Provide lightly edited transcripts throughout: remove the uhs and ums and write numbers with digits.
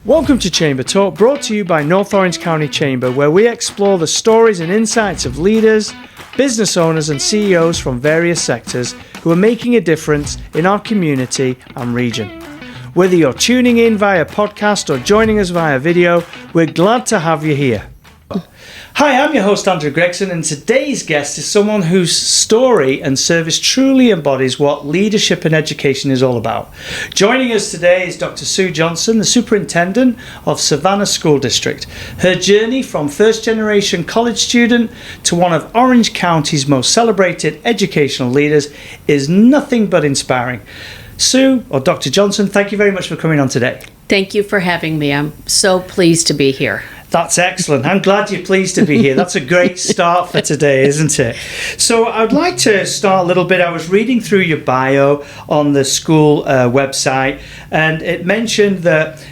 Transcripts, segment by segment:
Welcome to Chamber Talk, brought to you by North Orange County Chamber, where we explore the stories and insights of leaders, business owners and CEOs from various sectors who are making a difference in our community and region. Whether you're tuning in via podcast or joining us via video, we're glad to have you here. Hi, I'm your host Andrew Gregson, and today's guest is someone whose story and service truly embodies what leadership and education is all about. Joining us today is Dr. Sue Johnson, the Superintendent of Savanna School District. Her journey from first-generation college student to one of Orange County's most celebrated educational leaders is nothing but inspiring. Sue, or Dr. Johnson, thank you very much for coming on today. Thank you for having me. I'm so pleased to be here. That's excellent. I'm glad you're pleased to be here. That's a great start for today, isn't it? So I'd like to start a little bit. I was reading through your bio on the school website, and it mentioned that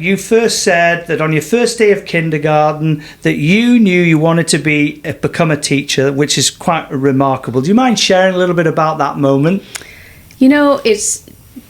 you first said that on your first day of kindergarten that you knew you wanted to become a teacher, which is quite remarkable. Do you mind sharing a little bit about that moment? You know, it's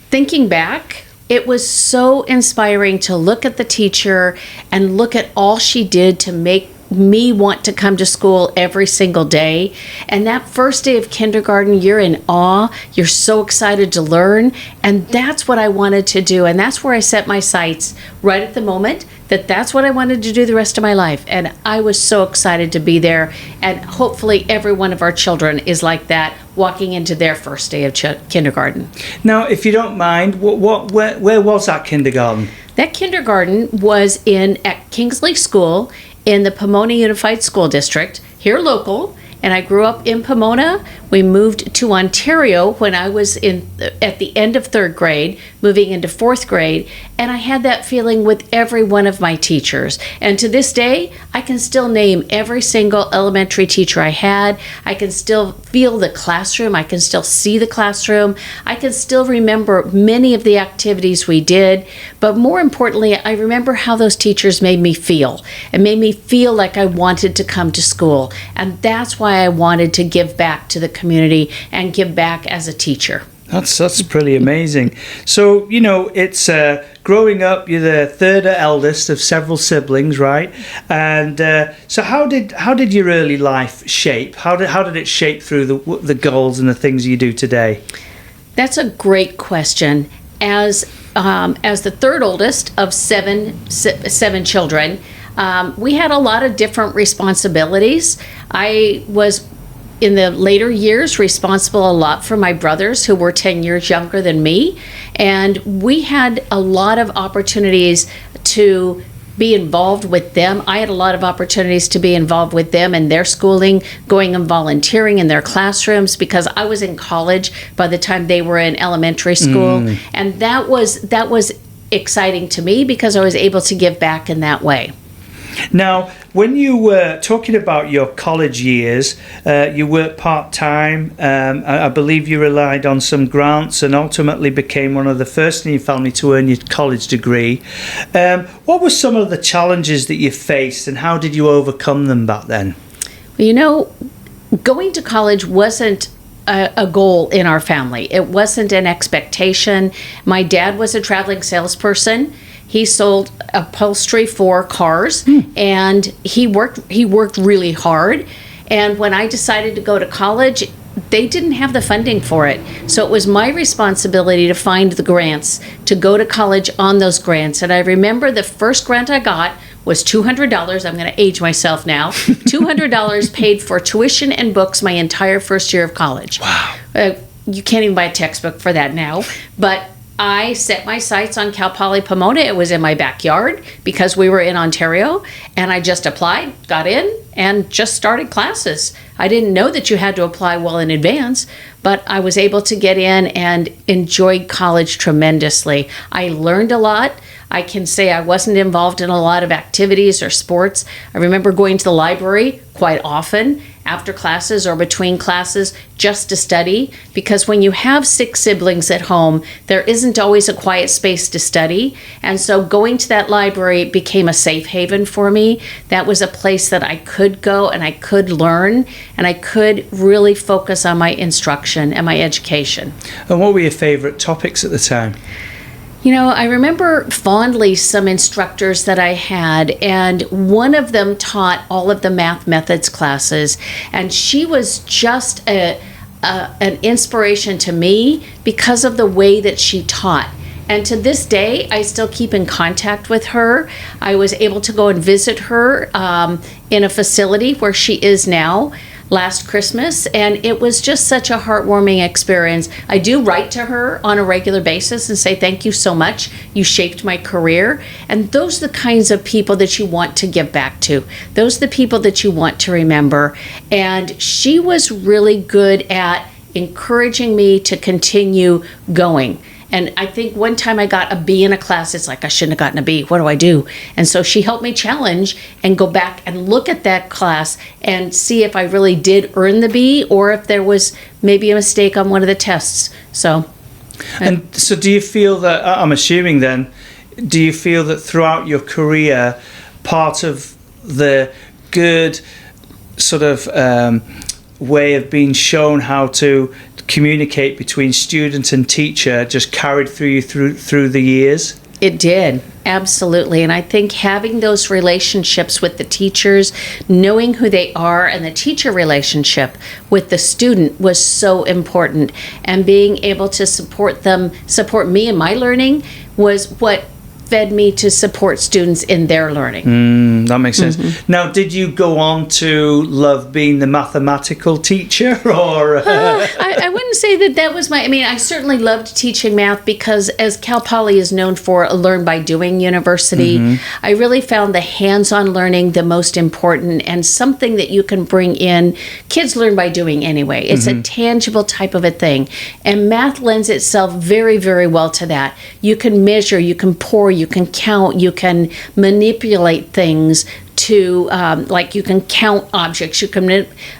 thinking back, it was so inspiring to look at the teacher and look at all she did to make me want to come to school every single day. And that first day of kindergarten, you're in awe, you're so excited to learn, and that's what I wanted to do. And that's where I set my sights right at the moment, that's what I wanted to do the rest of my life. And I was so excited to be there, and hopefully every one of our children is like that, walking into their first day of kindergarten. Now, if you don't mind, where was that kindergarten? That kindergarten was at Kingsley School in the Pomona Unified School District, here local, and I grew up in Pomona. We moved to Ontario when I was at the end of third grade, moving into fourth grade, and I had that feeling with every one of my teachers. And to this day, I can still name every single elementary teacher I had. I can still feel the classroom. I can still see the classroom. I can still remember many of the activities we did. But more importantly, I remember how those teachers made me feel. It made me feel like I wanted to come to school. And that's why I wanted to give back to the community and give back as a teacher. That's pretty amazing. So, you know, it's growing up, you're the third eldest of several siblings, right? And so how did your early life shape? How did it shape through the goals and the things you do today? That's a great question. As the third oldest of seven children, we had a lot of different responsibilities. I was, in the later years, responsible a lot for my brothers who were 10 years younger than me. And we had a lot of opportunities to be involved with them. I had a lot of opportunities to be involved with them in their schooling, going and volunteering in their classrooms, because I was in college by the time they were in elementary school. And that was exciting to me because I was able to give back in that way. Now, when you were talking about your college years, you worked part-time. I believe you relied on some grants and ultimately became one of the first in your family to earn your college degree. What were some of the challenges that you faced, and how did you overcome them back then? Well, you know, going to college wasn't a goal in our family. It wasn't an expectation. My dad was a traveling salesperson. He sold upholstery for cars, and he worked really hard. And when I decided to go to college, they didn't have the funding for it. So it was my responsibility to find the grants, to go to college on those grants. And I remember the first grant I got was $200. I'm going to age myself now. $200 paid for tuition and books my entire first year of college. Wow. You can't even buy a textbook for that now. But I set my sights on Cal Poly Pomona. It was in my backyard because we were in Ontario, and I just applied, got in, and just started classes. I didn't know that you had to apply well in advance, but I was able to get in and enjoyed college tremendously. I learned a lot. I can say I wasn't involved in a lot of activities or sports. I remember going to the library quite often after classes or between classes just to study, because when you have 6 siblings at home, there isn't always a quiet space to study. And so going to that library became a safe haven for me. That was a place that I could go and I could learn, and I could really focus on my instruction and my education. And what were your favorite topics at the time? I remember fondly some instructors that I had, and one of them taught all of the math methods classes, and she was just an inspiration to me because of the way that she taught. And to this day, I still keep in contact with her. I was able to go and visit her in a facility where she is now last Christmas, and it was just such a heartwarming experience. I do write to her on a regular basis and say, thank you so much. You shaped my career. And those are the kinds of people that you want to give back to. Those are the people that you want to remember. And she was really good at encouraging me to continue going. And I think one time I got a B in a class. It's like, I shouldn't have gotten a B. What do I do? And so she helped me challenge and go back and look at that class and see if I really did earn the B or if there was maybe a mistake on one of the tests. And so do you feel that, I'm assuming then, do you feel that throughout your career, part of the good sort of way of being shown how to communicate between student and teacher just carried through you through the years? It did, absolutely. And I think having those relationships with the teachers, knowing who they are, and the teacher relationship with the student was so important. And being able to support me in my learning was what fed me to support students in their learning. That makes sense. Now, did you go on to love being the mathematical teacher, or? I wouldn't say that was I certainly loved teaching math because as Cal Poly is known for a learn by doing university, I really found the hands-on learning the most important and something that you can bring in. Kids learn by doing anyway. It's a tangible type of a thing. And math lends itself very, very well to that. You can measure, you can pour, you can count, you can manipulate things to, like you can count objects.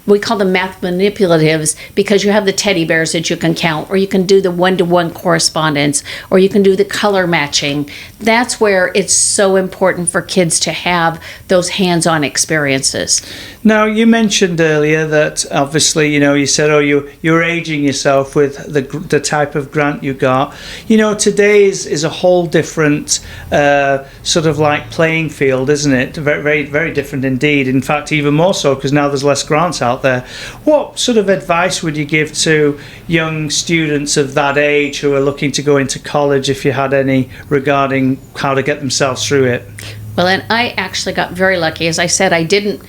We call them math manipulatives because you have the teddy bears that you can count, or you can do the one-to-one correspondence, or you can do the color matching. That's where it's so important for kids to have those hands-on experiences. Now, you mentioned earlier that obviously, you said, you're aging yourself with the type of grant you got. Today is a whole different sort of like playing field, isn't it? Very, very, very different indeed. In fact, even more so because now there's less grants out there. What sort of advice would you give to young students of that age who are looking to go into college, if you had any, regarding how to get themselves through it? Well, and I actually got very lucky. As I said, I didn't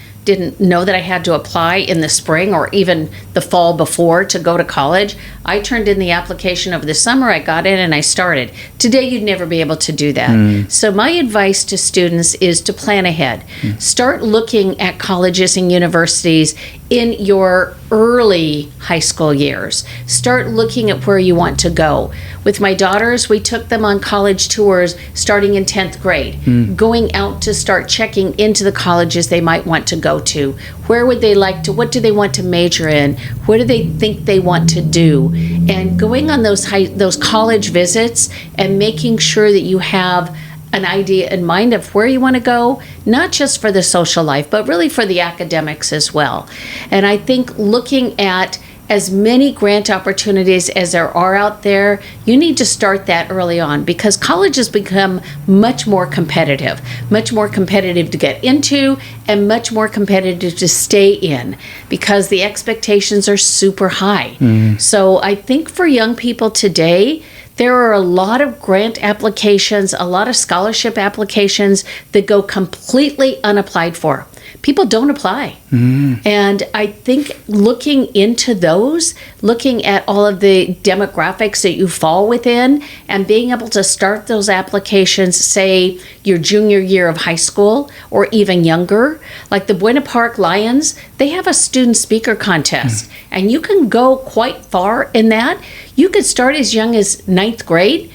know that I had to apply in the spring or even the fall before to go to college. I turned in the application over the summer, I got in, and I started. Today, you'd never be able to do that. So my advice to students is to plan ahead. Start looking at colleges and universities in your early high school years. Start looking at where you want to go. With my daughters, we took them on college tours starting in 10th grade, going out to start checking into the colleges they might want to go to. Where would they like to, what do they want to major in? What do they think they want to do? And going on those college visits and making sure that you have an idea in mind of where you want to go, not just for the social life, but really for the academics as well. And I think looking at as many grant opportunities as there are out there, you need to start that early on because college has become much more competitive to get into and much more competitive to stay in because the expectations are super high. So I think for young people today, there are a lot of grant applications, a lot of scholarship applications that go completely unapplied for. People don't apply. And I think looking into those, looking at all of the demographics that you fall within and being able to start those applications, say your junior year of high school or even younger, like the Buena Park Lions, they have a student speaker contest and you can go quite far in that. You could start as young as 9th grade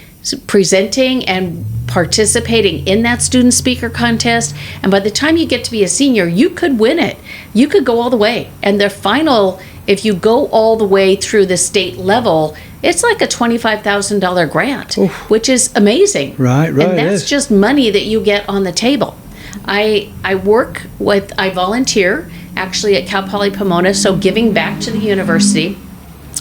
presenting and participating in that student speaker contest, and by the time you get to be a senior, you could win it. You could go all the way, and the final, if you go all the way through the state level, it's like a $25,000 grant, which is amazing. Right, and that's just money that you get on the table. I volunteer actually at Cal Poly Pomona, so giving back to the university.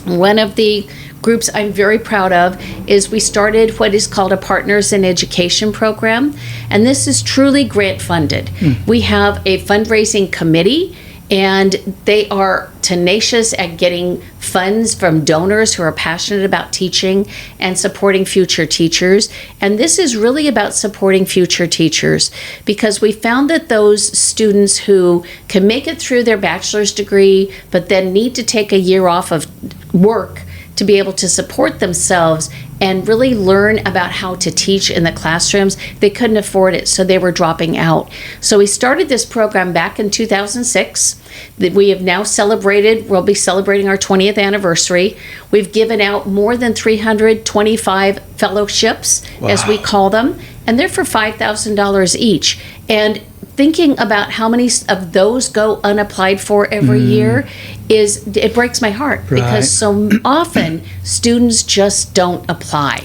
One of the groups I'm very proud of is we started what is called a Partners in Education program, and this is truly grant funded. We have a fundraising committee, and they are tenacious at getting funds from donors who are passionate about teaching and supporting future teachers. And this is really about supporting future teachers, because we found that those students who can make it through their bachelor's degree but then need to take a year off of work to be able to support themselves and really learn about how to teach in the classrooms, they couldn't afford it, so they were dropping out. So we started this program back in 2006. That we have now celebrated, we'll be celebrating our 20th anniversary. We've given out more than 325 fellowships, as we call them, and they're for $5,000 each. And thinking about how many of those go unapplied for every year it breaks my heart, because so often students just don't apply.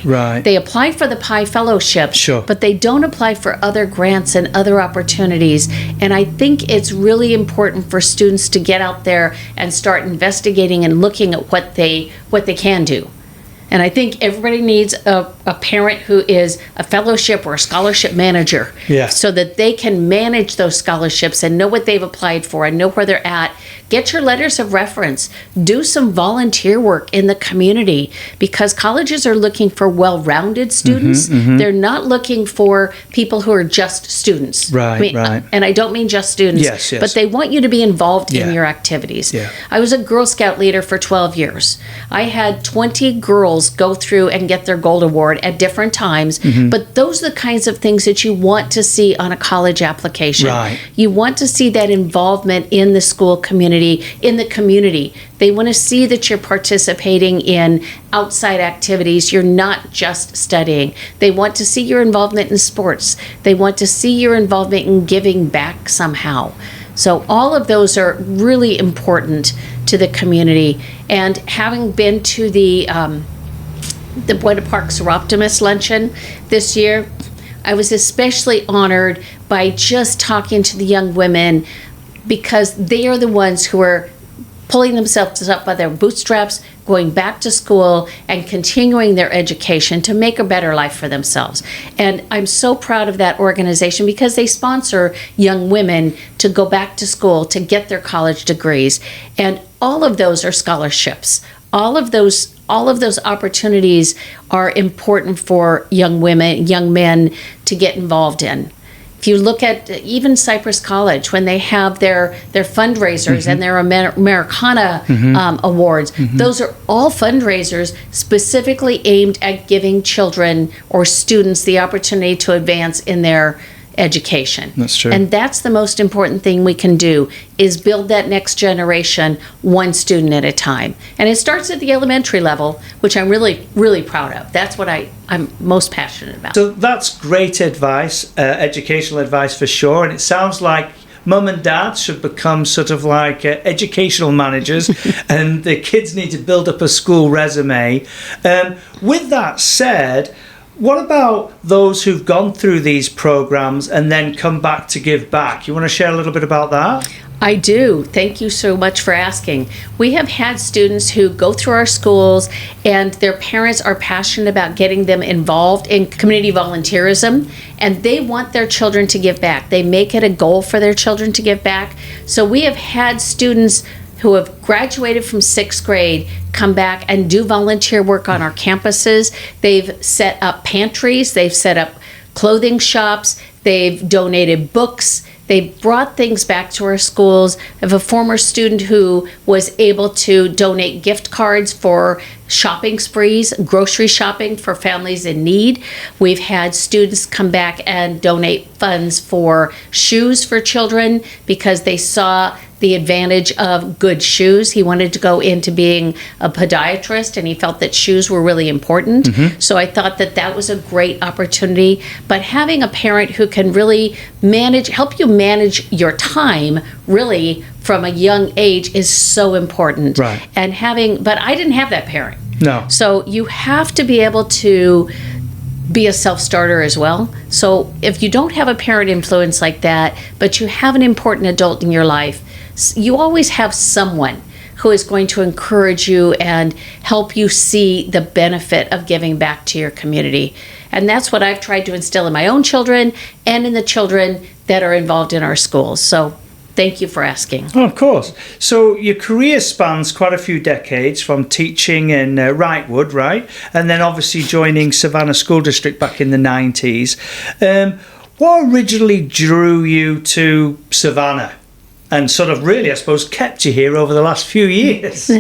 They apply for the PI Fellowship, but they don't apply for other grants and other opportunities. And I think it's really important for students to get out there and start investigating and looking at what they can do. And I think everybody needs a parent who is a fellowship or a scholarship manager, so that they can manage those scholarships and know what they've applied for and know where they're at. Get your letters of reference. Do some volunteer work in the community, because colleges are looking for well-rounded students. They're not looking for people who are just students. And I don't mean just students, but they want you to be involved in your activities. I was a Girl Scout leader for 12 years. I had 20 girls go through and get their gold award at different times, but those are the kinds of things that you want to see on a college application. You want to see that involvement in the school community, in the community. They want to see that you're participating in outside activities. You're not just studying. They want to see your involvement in sports. They want to see your involvement in giving back somehow. So all of those are really important to the community. And having been to the Buena Park Seroptimus luncheon this year, I was especially honored by just talking to the young women, because they are the ones who are pulling themselves up by their bootstraps, going back to school and continuing their education to make a better life for themselves. And I'm so proud of that organization, because they sponsor young women to go back to school to get their college degrees. And all of those are scholarships. All of those opportunities are important for young women, young men to get involved in. If you look at even Cypress College, when they have their fundraisers and their Americana awards, those are all fundraisers specifically aimed at giving children or students the opportunity to advance in their education. That's true. And that's the most important thing we can do, is build that next generation one student at a time. And it starts at the elementary level, which I'm really, really proud of. That's what I'm most passionate about. So that's great advice, educational advice for sure. And it sounds like mum and dad should become sort of like educational managers and the kids need to build up a school resume. With that said, what about those who've gone through these programs and then come back to give back? You want to share a little bit about that? I do. Thank you so much for asking. We have had students who go through our schools and their parents are passionate about getting them involved in community volunteerism, and they want their children to give back. They make it a goal for their children to give back. So we have had students who have graduated from 6th grade come back and do volunteer work on our campuses. They've set up pantries, they've set up clothing shops, they've donated books, they brought things back to our schools. I have a former student who was able to donate gift cards for shopping sprees, grocery shopping for families in need. We've had students come back and donate funds for shoes for children because they saw the advantage of good shoes. He wanted to go into being a podiatrist and he felt that shoes were really important. So I thought that that was a great opportunity. But having a parent who can really help you manage your time really from a young age is so important. Right. And but I didn't have that parent. No. So you have to be able to be a self-starter as well. So if you don't have a parent influence like that, but you have an important adult in your life, you always have someone who is going to encourage you and help you see the benefit of giving back to your community. And that's what I've tried to instill in my own children and in the children that are involved in our schools. So thank you for asking. Oh, of course. So your career spans quite a few decades, from teaching in Wrightwood, right? And then obviously joining Savanna School District back in the 90s. What originally drew you to Savanna and sort of really, I suppose, kept you here over the last few years?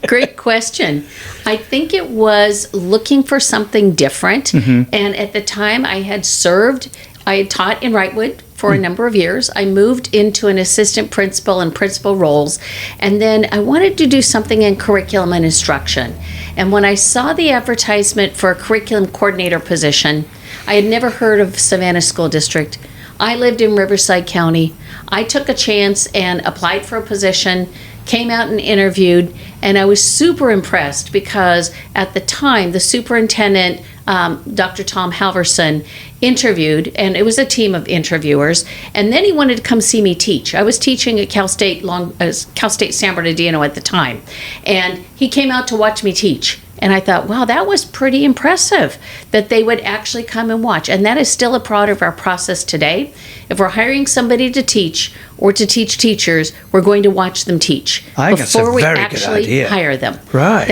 Great question. I think it was looking for something different. And at the time I had taught in Wrightwood for a number of years. I moved into an assistant principal and principal roles, and then I wanted to do something in curriculum and instruction. And when I saw the advertisement for a curriculum coordinator position, I had never heard of Savanna School District. I lived in Riverside County. I took a chance and applied for a position, came out and interviewed, and I was super impressed because at the time the superintendent, Dr. Tom Halverson, interviewed, and it was a team of interviewers, and then he wanted to come see me teach. I was teaching at Cal State San Bernardino at the time, and he came out to watch me teach. And I thought, wow, that was pretty impressive that they would actually come and watch. And that is still a part of our process today. If we're hiring somebody to teach or to teach teachers, we're going to watch them teach before we actually hire them. Right.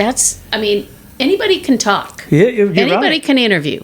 Anybody can talk. Yeah, you're Anybody right. can interview.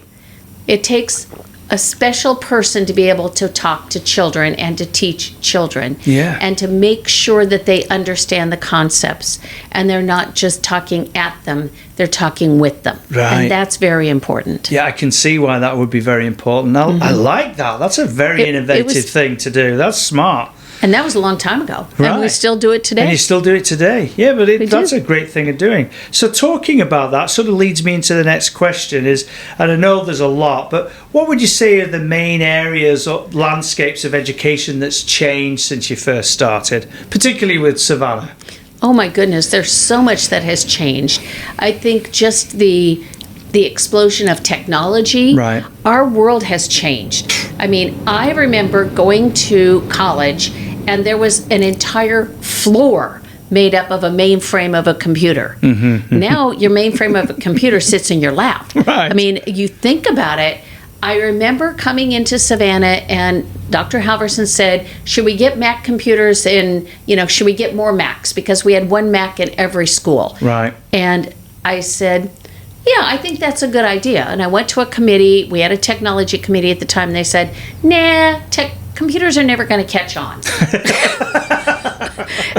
It takes a special person to be able to talk to children and to teach children. Yeah. And to make sure that they understand the concepts and they're not just talking at them, they're talking with them. Right. And that's very important. Yeah, I can see why that would be very important. I like that. That's a very innovative thing to do. That's smart. And that was a long time ago. Right. And we still do it today. And you still do it today. Yeah, but that's a great thing of doing. So talking about that sort of leads me into the next question is, and I know there's a lot, but what would you say are the main areas or landscapes of education that's changed since you first started, particularly with Savanna? Oh my goodness, there's so much that has changed. I think just the explosion of technology, right. Our world has changed. I mean, I remember going to college and there was an entire floor made up of a mainframe of a computer. Now your mainframe of a computer sits in your lap. Right. I mean, you think about it. I remember coming into Savanna and Dr. Halverson said, should we get Mac computers and, should we get more Macs? Because we had one Mac in every school. Right. And I said, yeah, I think that's a good idea. And I went to a committee. We had a technology committee at the time. And they said, nah, computers are never going to catch on.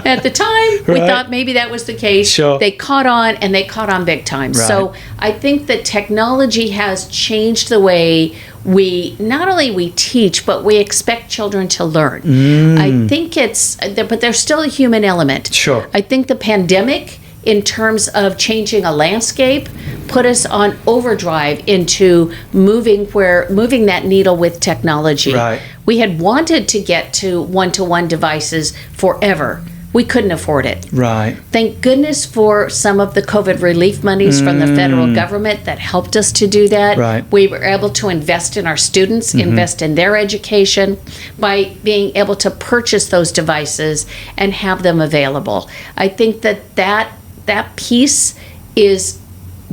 At the time, we thought maybe that was the case. Sure. They caught on, and they caught on big time. Right. So I think that technology has changed the way not only we teach, but we expect children to learn. I think but there's still a human element. Sure. I think the pandemic, in terms of changing a landscape, put us on overdrive into moving that needle with technology. Right. We had wanted to get to one-to-one devices forever. We couldn't afford it. Right. Thank goodness for some of the COVID relief monies from the federal government that helped us to do that. Right. We were able to invest in our students, invest in their education by being able to purchase those devices and have them available. I think that piece is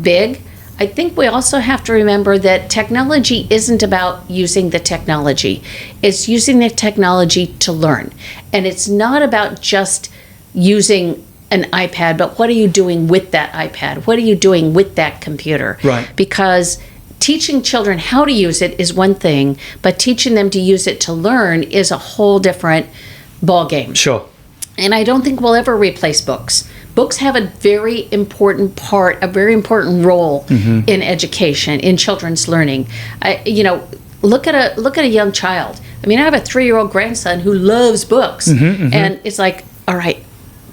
big. I think we also have to remember that technology isn't about using the technology. It's using the technology to learn. And it's not about just using an iPad, but what are you doing with that iPad? What are you doing with that computer? Right. Because teaching children how to use it is one thing, but teaching them to use it to learn is a whole different ballgame. Sure. And I don't think we'll ever replace books. Books have a very important role in education, in children's learning. Look at a young child. I mean, I have a 3-year-old grandson who loves books, and it's like, all right,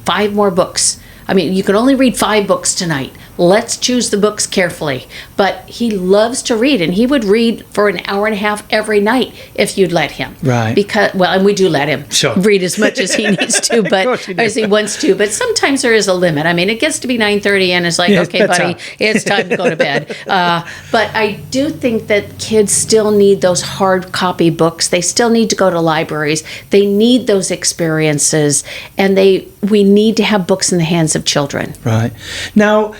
5 more books. I mean, you can only read 5 books tonight. let's choose the books carefully. But he loves to read, and he would read for an hour and a half every night if you'd let him. Right. Because, well, and we do let him read as much as he needs to, but as he wants to. But sometimes there is a limit. I mean, it gets to be 9:30, and it's like, okay, buddy, it's time to go to bed. But I do think that kids still need those hard copy books. They still need to go to libraries. They need those experiences, and we need to have books in the hands of children. Right. Now,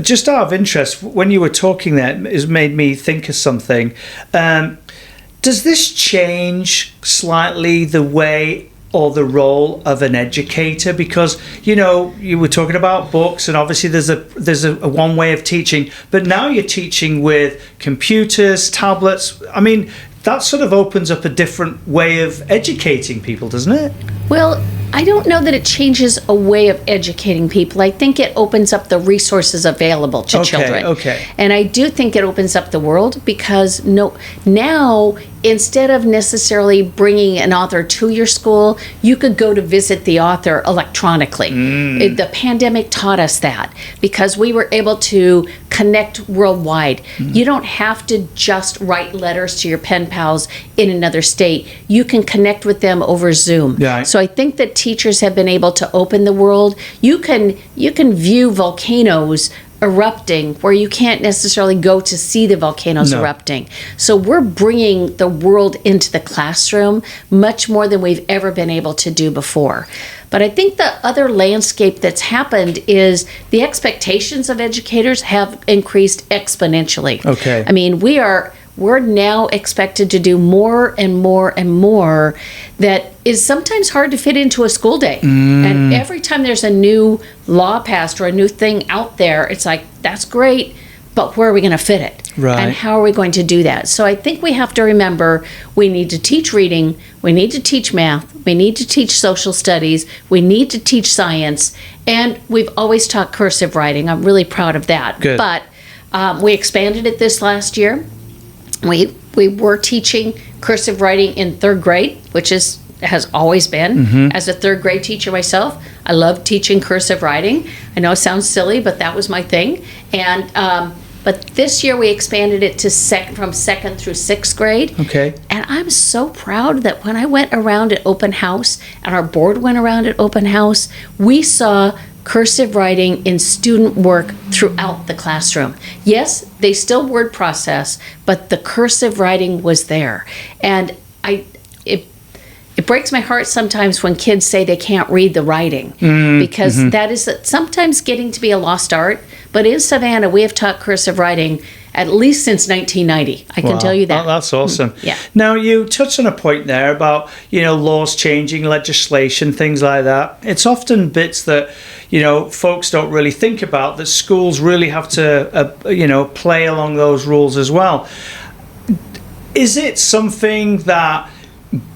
just out of interest, when you were talking there, it made me think of something. Does this change slightly the way or the role of an educator? Because, you know, you were talking about books, and obviously there's a one way of teaching, but now you're teaching with computers, tablets. I mean, that sort of opens up a different way of educating people, doesn't it? Well, I don't know that it changes a way of educating people. I think it opens up the resources available to children. Okay. And I do think it opens up the world, because now, instead of necessarily bringing an author to your school, you could go to visit the author electronically. The pandemic taught us that, because we were able to connect worldwide. You don't have to just write letters to your pen pals in another state. You can connect with them over Zoom. Yeah. So I think that teachers have been able to open the world. You can view volcanoes erupting where you can't necessarily go to see the volcanoes erupting. So we're bringing the world into the classroom much more than we've ever been able to do before. But I think the other landscape that's happened is the expectations of educators have increased exponentially. Okay. I mean, we're now expected to do more and more and more that is sometimes hard to fit into a school day. And every time there's a new law passed or a new thing out there, it's like, that's great, but where are we going to fit it? Right. And how are we going to do that? So I think we have to remember we need to teach reading, we need to teach math, we need to teach social studies, we need to teach science, and we've always taught cursive writing. I'm really proud of that. Good. But we expanded it this last year. We were teaching cursive writing in third grade, which has always been. As a third grade teacher myself, I love teaching cursive writing. I know it sounds silly, but that was my thing. And but this year we expanded it to from second through sixth grade. Okay. And I'm so proud that when I went around at open house and our board went around at open house, we saw cursive writing in student work throughout the classroom. Yes, they still word process, but the cursive writing was there. And it breaks my heart sometimes when kids say they can't read the writing, because that is sometimes getting to be a lost art. But in Savanna, we have taught cursive writing at least since 1990. I can tell you that. That's awesome. Yeah. Now, you touched on a point there about, laws changing, legislation, things like that. It's often bits that, folks don't really think about, that schools really have to, play along those rules as well. Is it something that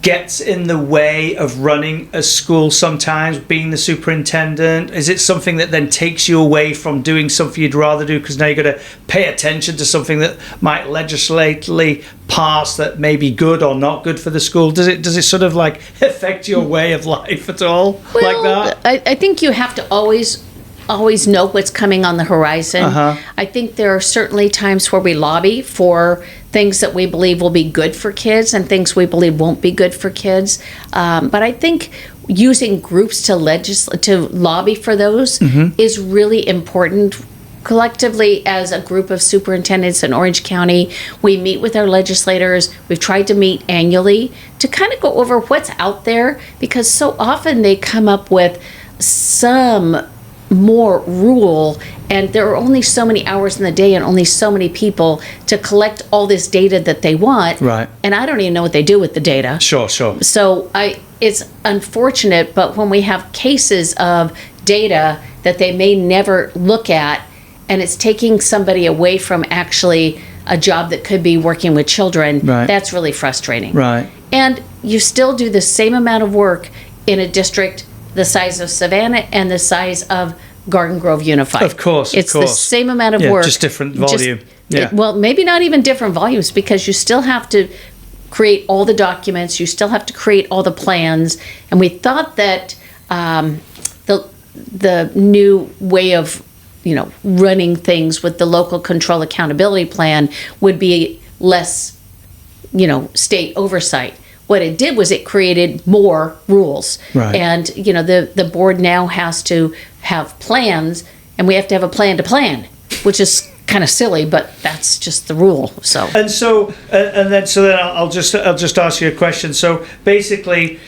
gets in the way of running a school sometimes, being the superintendent? Is it something that then takes you away from doing something you'd rather do, because now you've got to pay attention to something that might legislatively pass that may be good or not good for the school? Does it sort of like affect your way of life at all, like that? I think you have to always know what's coming on the horizon. I think there are certainly times where we lobby for things that we believe will be good for kids and things we believe won't be good for kids. But I think using groups to lobby for those is really important. Collectively, as a group of superintendents in Orange County, we meet with our legislators. We've tried to meet annually to kind of go over what's out there, because so often they come up with some more rule, and there are only so many hours in the day and only so many people to collect all this data that they want. Right. And I don't even know what they do with the data. Sure. So it's unfortunate, but when we have cases of data that they may never look at, and it's taking somebody away from actually a job that could be working with children, that's really frustrating. Right. And you still do the same amount of work in a district the size of Savanna and the size of Garden Grove Unified. Of course. It's the same amount of work. Just different volume. Well, maybe not even different volumes, because you still have to create all the documents, you still have to create all the plans. And we thought that the new way of running things with the local control accountability plan would be less, state oversight. What it did was it created more rules. Right. And, the board now has to have plans, and we have to have a plan to plan, which is kind of silly, but that's just the rule. So then I'll just ask you a question. So basically,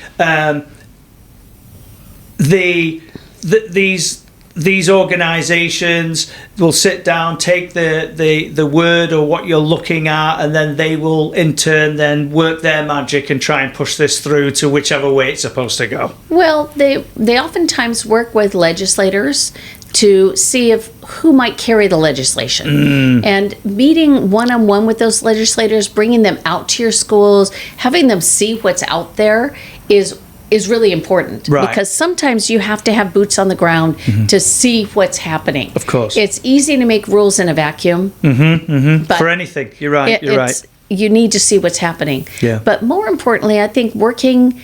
these organizations will sit down, take the word or what you're looking at, and then they will in turn then work their magic and try and push this through to whichever way it's supposed to go. Well, they oftentimes work with legislators to see who might carry the legislation. And meeting one-on-one with those legislators, bringing them out to your schools, having them see what's out there is really important. Right. Because sometimes you have to have boots on the ground to see what's happening. Of course. It's easy to make rules in a vacuum. But for anything. You're right. You're right. You need to see what's happening. Yeah. But more importantly, I think working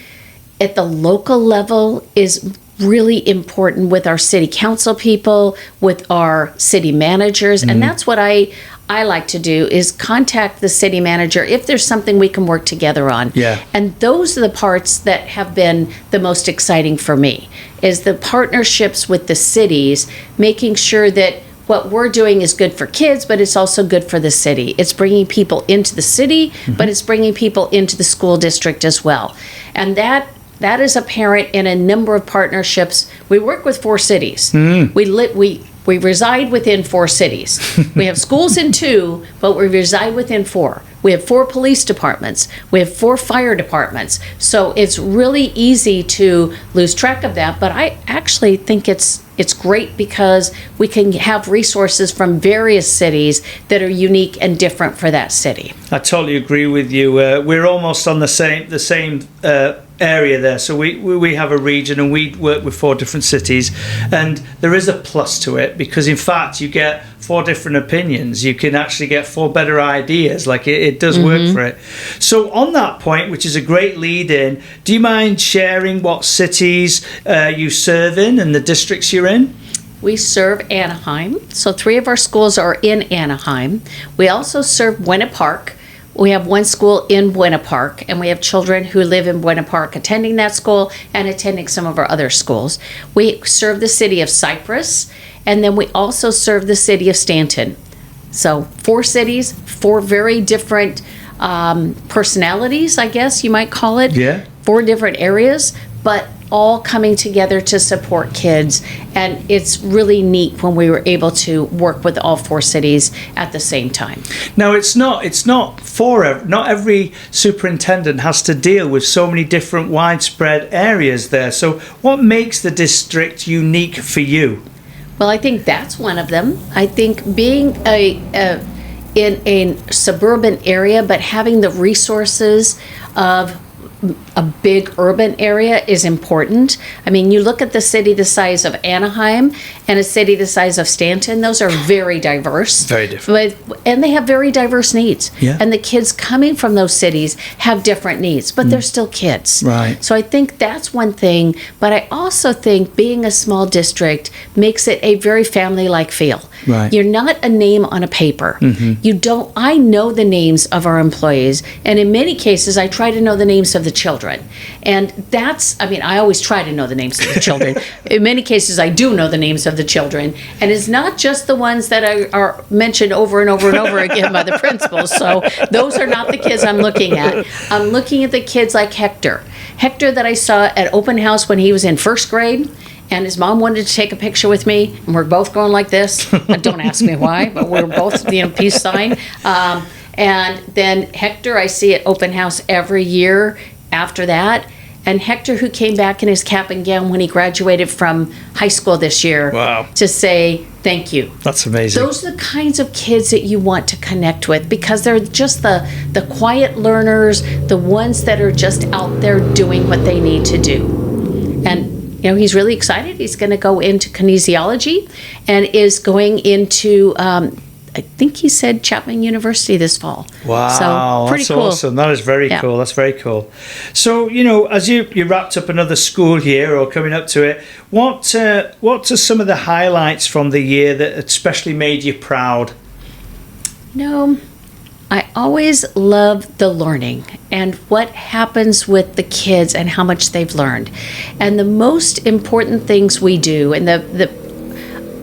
at the local level is really important with our city council people, with our city managers. And that's what I like to do, is contact the city manager if there's something we can work together on. Yeah. And those are the parts that have been the most exciting for me, is the partnerships with the cities, making sure that what we're doing is good for kids, but it's also good for the city. It's bringing people into the city, but it's bringing people into the school district as well. And that is apparent in a number of partnerships. We work with 4 cities. We reside within 4 cities. We have schools in 2, but we reside within 4. We have 4 police departments. We have 4 fire departments. So it's really easy to lose track of that. But I actually think it's great because we can have resources from various cities that are unique and different for that city. I totally agree with you. We're almost on the same area there. So we have a region and we work with 4 different cities, and there is a plus to it because in fact you get 4 different opinions. You can actually get 4 better ideas. Like it does work for it. So on that point, which is a great lead in, do you mind sharing what cities you serve in and the districts you're in? We serve Anaheim. So 3 of our schools are in Anaheim. We also serve Buena Park. We have 1 school in Buena Park, and we have children who live in Buena Park attending that school and attending some of our other schools. We serve the city of Cypress, and then we also serve the city of Stanton. So 4 cities, 4 very different personalities, I guess you might call it. Yeah. 4 different areas, but all coming together to support kids. And it's really neat when we were able to work with all 4 cities at the same time. Now, not every superintendent has to deal with so many different widespread areas there. So what makes the district unique for you? Well, I think that's one of them. I think being in a suburban area, but having the resources of a big urban area is important. I mean, you look at the city the size of Anaheim and a city the size of Stanton, those are very diverse. Very different. And they have very diverse needs. Yeah. And the kids coming from those cities have different needs, but they're still kids. Right. So I think that's one thing, but I also think being a small district makes it a very family-like feel. Right. You're not a name on a paper. I know the names of our employees, and in many cases I try to know the names of the children. And I always try to know the names of the children. In many cases I do know the names of the children, and it's not just the ones that are mentioned over and over and over again by the principals. So those are not the kids I'm looking at. I'm looking at the kids like Hector that I saw at open house when he was in 1st grade. And his mom wanted to take a picture with me, and we're both going like this. Don't ask me why, but we're both, peace sign. And then Hector, I see at open house every year after that. And Hector, who came back in his cap and gown when he graduated from high school this year, wow, to say thank you. That's amazing. Those are the kinds of kids that you want to connect with, because they're just the quiet learners, the ones that are just out there doing what they need to do. And he's really excited. He's going to go into kinesiology and is going into I think he said Chapman University this fall. Wow, so pretty that's cool. awesome. That is very cool. That's very cool. So, as you wrapped up another school year or coming up to it, what are some of the highlights from the year that especially made you proud? I always love the learning and what happens with the kids and how much they've learned. And the most important things we do and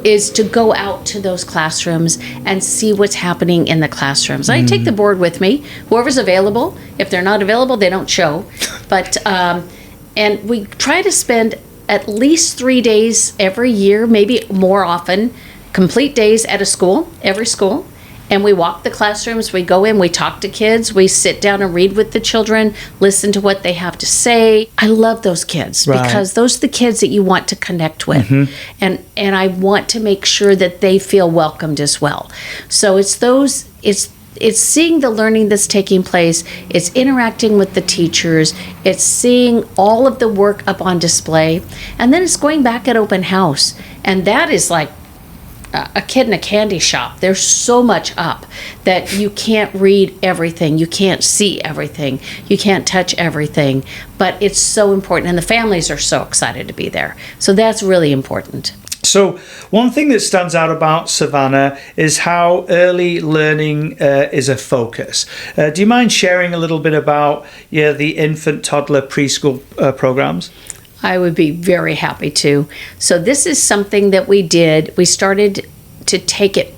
is to go out to those classrooms and see what's happening in the classrooms. I take the board with me, whoever's available. If they're not available, they don't show. But and we try to spend at least 3 days every year, maybe more often, complete days at a school, every school. And we walk the classrooms, we go in, we talk to kids, we sit down and read with the children, listen to what they have to say. I love those kids because those are the kids that you want to connect with. And I want to make sure that they feel welcomed as well. So it's seeing the learning that's taking place, it's interacting with the teachers, it's seeing all of the work up on display, and then it's going back at open house. And that is like a kid in a candy shop. There's so much up that you can't read everything, you can't see everything, you can't touch everything, but it's so important, and the families are so excited to be there. So that's really important. So one thing that stands out about Savanna is how early learning is a focus. Do you mind sharing a little bit about the infant, toddler, preschool programs? I would be very happy to. So this is something that we did. We started to take it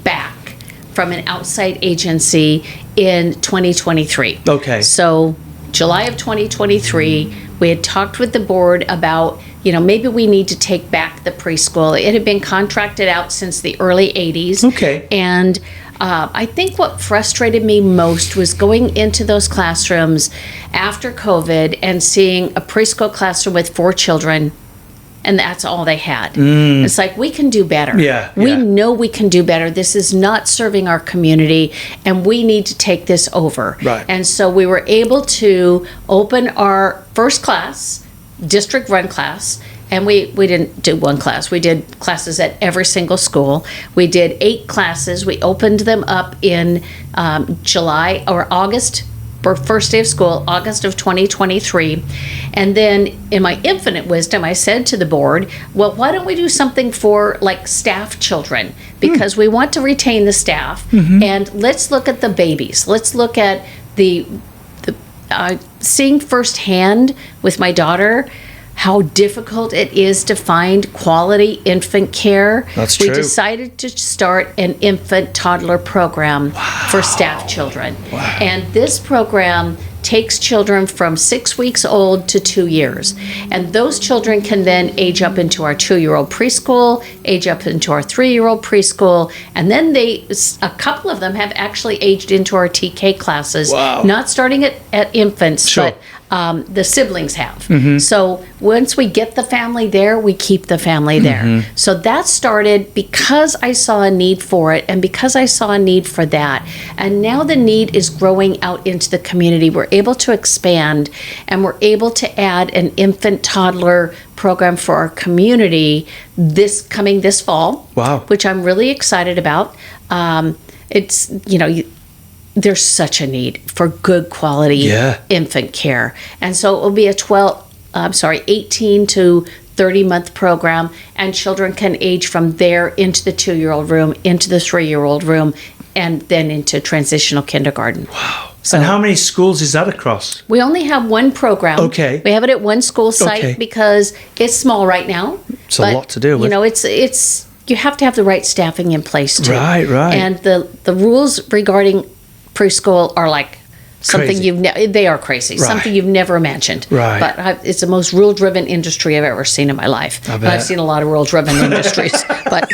back from an outside agency in 2023. Okay. So July of 2023, we had talked with the board about, maybe we need to take back the preschool. It had been contracted out since the early 80s. Okay. And I think what frustrated me most was going into those classrooms after COVID and seeing a preschool classroom with 4 children, and that's all they had. It's like, we can do better. We know we can do better. This is not serving our community, and we need to take this over. Right. And so we were able to open our first class, district-run class, and we didn't do one class. We did classes at every single school. We did 8 classes. We opened them up in July or August, for first day of school, August of 2023. And then in my infinite wisdom, I said to the board, well, why don't we do something for like staff children? Because we want to retain the staff. And let's look at the babies. Let's look at the seeing firsthand with my daughter how difficult it is to find quality infant care. That's true. We decided to start an infant toddler program for staff children. And this program takes children from 6 weeks old to 2 years. And those children can then age up into our 2-year-old preschool, age up into our 3-year-old preschool, and then a couple of them have actually aged into our TK classes. Not starting at infants, but the siblings have. So once we get the family there, we keep the family there. So that started because I saw a need for it, and because I saw a need for that. And now the need is growing out into the community. We're able to expand, and we're able to add an infant toddler program for our community this fall. Which I'm really excited about. It's, there's such a need for good quality infant care. And so it will be a 18 to 30-month program, and children can age from there into the 2-year-old room, into the 3-year-old room, and then into transitional kindergarten. So, and how many schools is that across? We only have one program. Okay. We have it at one school site because it's small right now. It's a lot to deal with. It's you have to have the right staffing in place too. Right. And the rules regarding preschool are like something they are crazy. Something you've never imagined. But it's the most rule-driven industry I've ever seen in my life. I've seen a lot of rule-driven industries, but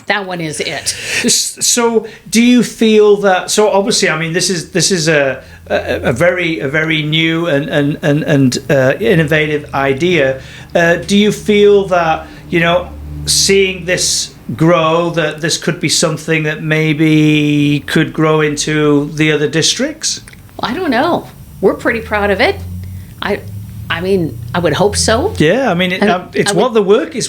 that one is it. So, do you feel that? So, obviously, I mean, this is a very new and innovative idea. Do you feel that seeing this grow, that this could be something that maybe could grow into the other districts? I don't know. We're pretty proud of it. I mean, I would hope so. Yeah, I mean, it's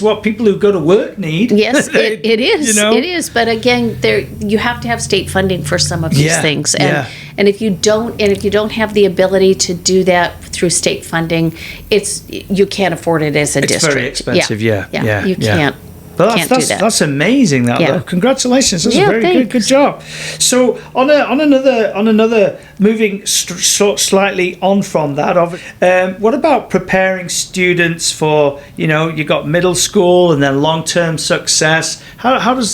what people who go to work need. Yes, it is. You know? It is. But again, you have to have state funding for some of these things, and if you don't have the ability to do that through state funding, you can't afford it as a district. It's very expensive. Yeah. You can't. But Can't do that. that's amazing. Though. Congratulations. That's a very good job. So on another moving slightly on from that, what about preparing students for, you got middle school and then long-term success? How does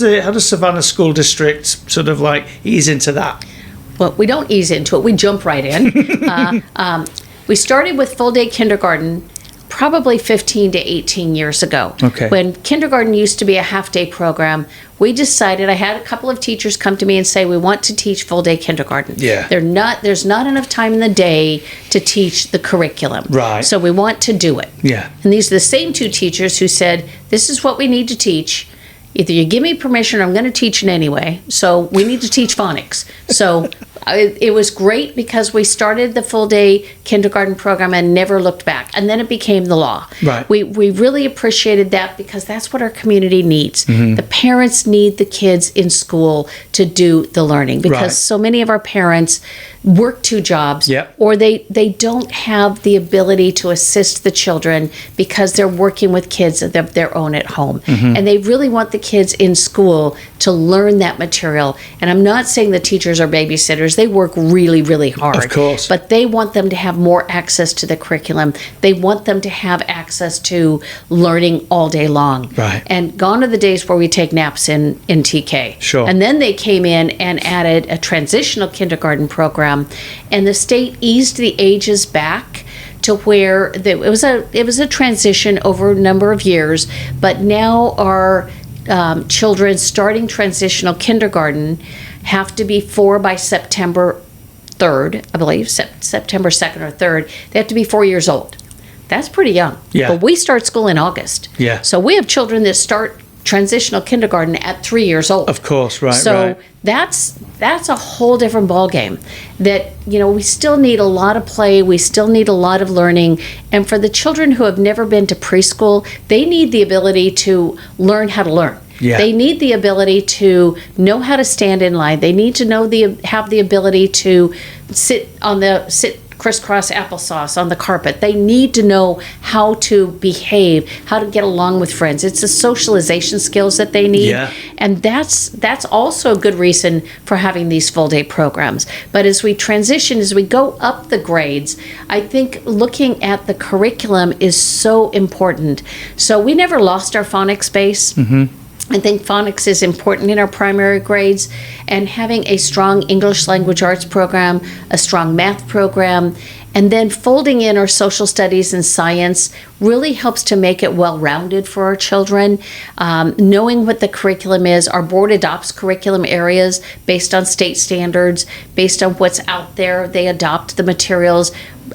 Savanna School District sort of like ease into that? Well, we don't ease into it. We jump right in. We started with full-day kindergarten probably 15 to 18 years ago. Okay. When kindergarten used to be a half-day program, we decided, I had a couple of teachers come to me and say, we want to teach full-day kindergarten. Yeah. There's not enough time in the day to teach the curriculum. Right. So we want to do it. Yeah. And these are the same two teachers who said, this is what we need to teach. Either you give me permission or I'm going to teach it anyway. So we need to teach phonics. So it was great because we started the full day kindergarten program and never looked back. And then it became the law. Right. We really appreciated that because that's what our community needs. Mm-hmm. The parents need the kids in school to do the learning because so many of our parents work two jobs or they don't have the ability to assist the children because they're working with kids of their own at home. Mm-hmm. And they really want the kids in school to learn that material. And I'm not saying the teachers are babysitters. They work really, really hard. Of course. But they want them to have more access to the curriculum. They want them to have access to learning all day long. Right. And gone are the days where we take naps in TK. Sure. And then they came in and added a transitional kindergarten program. And the state eased the ages back to where it was a transition over a number of years. But now our children starting transitional kindergarten have to be 4 by September 3rd, I believe, September 2nd or 3rd. They have to be 4 years old. That's pretty young. Yeah. But we start school in August. Yeah. So we have children that start transitional kindergarten at 3 years old. Of course, right. So that's a whole different ballgame. That, we still need a lot of play, we still need a lot of learning, and for the children who have never been to preschool, they need the ability to learn how to learn. Yeah. They need the ability to know how to stand in line. They need to have the ability to sit crisscross applesauce on the carpet. They need to know how to behave, how to get along with friends. It's the socialization skills that they need. Yeah. And that's also a good reason for having these full day programs. But as we transition, as we go up the grades, I think looking at the curriculum is so important. So we never lost our phonics base. Mm-hmm. I think phonics is important in our primary grades, and having a strong English language arts program, a strong math program, and then folding in our social studies and science really helps to make it well-rounded for our children. Knowing what the curriculum is, our board adopts curriculum areas based on state standards, based on what's out there. They adopt the materials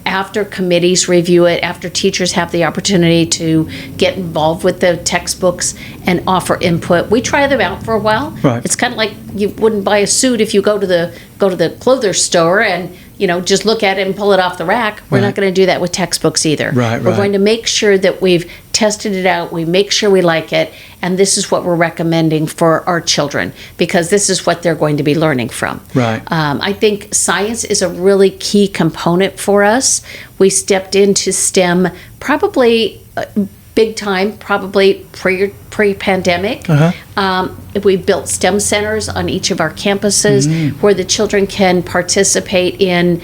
after committees review it, after teachers have the opportunity to get involved with the textbooks and offer input. We try them out for a while. Right. It's kind of like you wouldn't buy a suit if you go to the clothes store and just look at it and pull it off the rack. We're not going to do that with textbooks either. Right. We're going to make sure that we've tested it out, we make sure we like it, and this is what we're recommending for our children because this is what they're going to be learning from. Right. I think science is a really key component for us. We stepped into STEM probably big time, probably pre-pandemic. We built STEM centers on each of our campuses where the children can participate in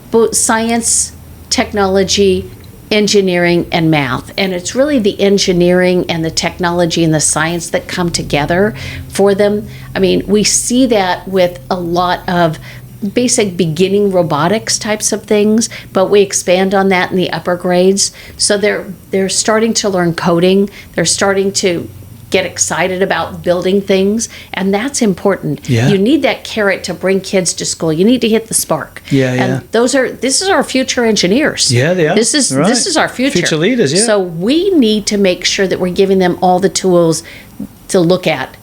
both science, technology, engineering, and math. And it's really the engineering and the technology and the science that come together for them. I mean, we see that with a lot of basic beginning robotics types of things, but we expand on that in the upper grades. So they're starting to learn coding. They're starting to get excited about building things, and that's important. Yeah. You need that carrot to bring kids to school. You need to hit the spark. And this is our future engineers. Yeah, they are. This is our future. Future leaders, yeah. So we need to make sure that we're giving them all the tools to look at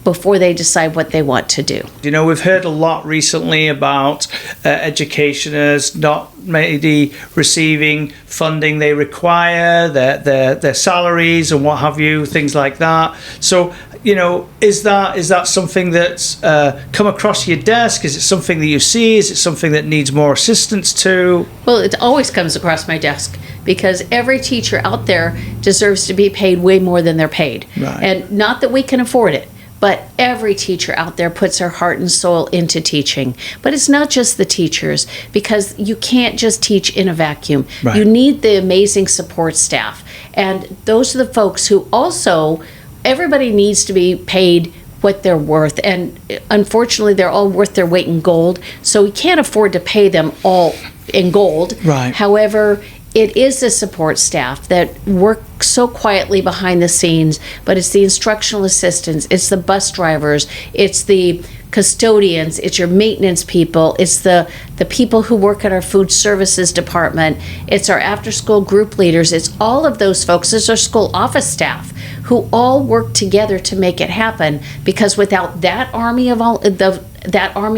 before they decide what they want to do. You know, we've heard a lot recently about educationers not maybe receiving funding they require, their salaries and what have you, things like that. So, you know, is that something that's come across your desk? Is it something that you see? Is it something that needs more assistance to? Well, it always comes across my desk because every teacher out there deserves to be paid way more than they're paid. Right. And not that we can afford it, but every teacher out there puts their heart and soul into teaching. But it's not just the teachers, because you can't just teach in a vacuum. Right. You need the amazing support staff. And those are the folks who also, everybody needs to be paid what they're worth. And unfortunately, they're all worth their weight in gold. So we can't afford to pay them all in gold. Right. However, it is the support staff that work so quietly behind the scenes, but it's the instructional assistants, it's the bus drivers, it's the custodians, it's your maintenance people, it's the people who work at our food services department, it's our after-school group leaders, it's all of those folks, it's our school office staff who all work together to make it happen, because without that army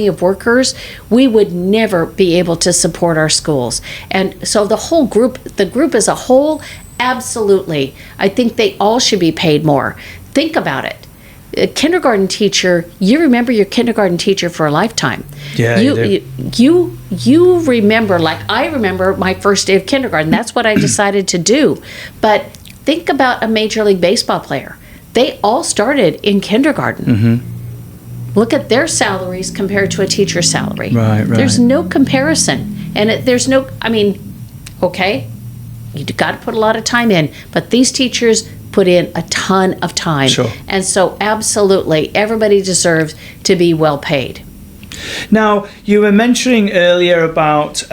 of workers, we would never be able to support our schools. And so the group as a whole, absolutely, I think they all should be paid more. Think about it. A kindergarten teacher, you remember your kindergarten teacher for a lifetime. Yeah, you remember, like I remember my first day of kindergarten. That's what I decided to do. But think about a Major League Baseball player. They all started in kindergarten. Mm-hmm. Look at their salaries compared to a teacher's salary. Right. There's no comparison. And okay, you got to put a lot of time in, but these teachers put in a ton of time. Sure. And so absolutely, everybody deserves to be well paid. Now, you were mentioning earlier about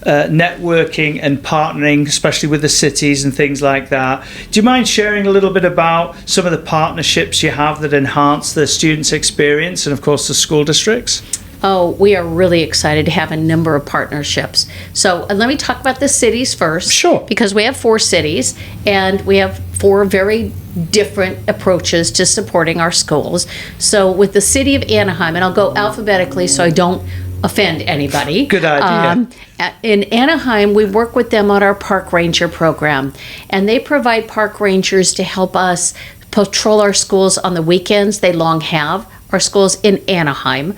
networking and partnering, especially with the cities and things like that. Do you mind sharing a little bit about some of the partnerships you have that enhance the students' experience and, of course, the school districts? Oh, we are really excited to have a number of partnerships. So let me talk about the cities first. Sure. Because we have 4 cities, and we have 4 very different approaches to supporting our schools. So with the city of Anaheim, and I'll go alphabetically so I don't offend anybody. Good idea. In Anaheim, we work with them on our park ranger program, and they provide park rangers to help us patrol our schools on the weekends. They long have our schools in Anaheim.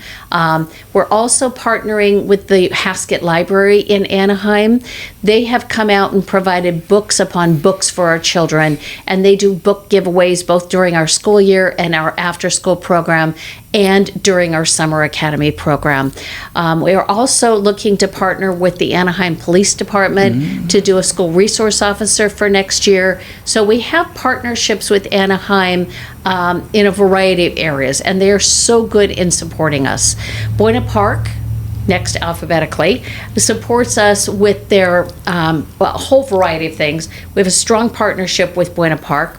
We're also partnering with the Haskett Library in Anaheim. They have come out and provided books upon books for our children, and they do book giveaways both during our school year and our after-school program and during our summer academy program. We are also looking to partner with the Anaheim Police Department to do a school resource officer for next year. So we have partnerships with Anaheim in a variety of areas, and they are so good in supporting us. Buena Park, next alphabetically, supports us with their a whole variety of things. We have a strong partnership with Buena Park.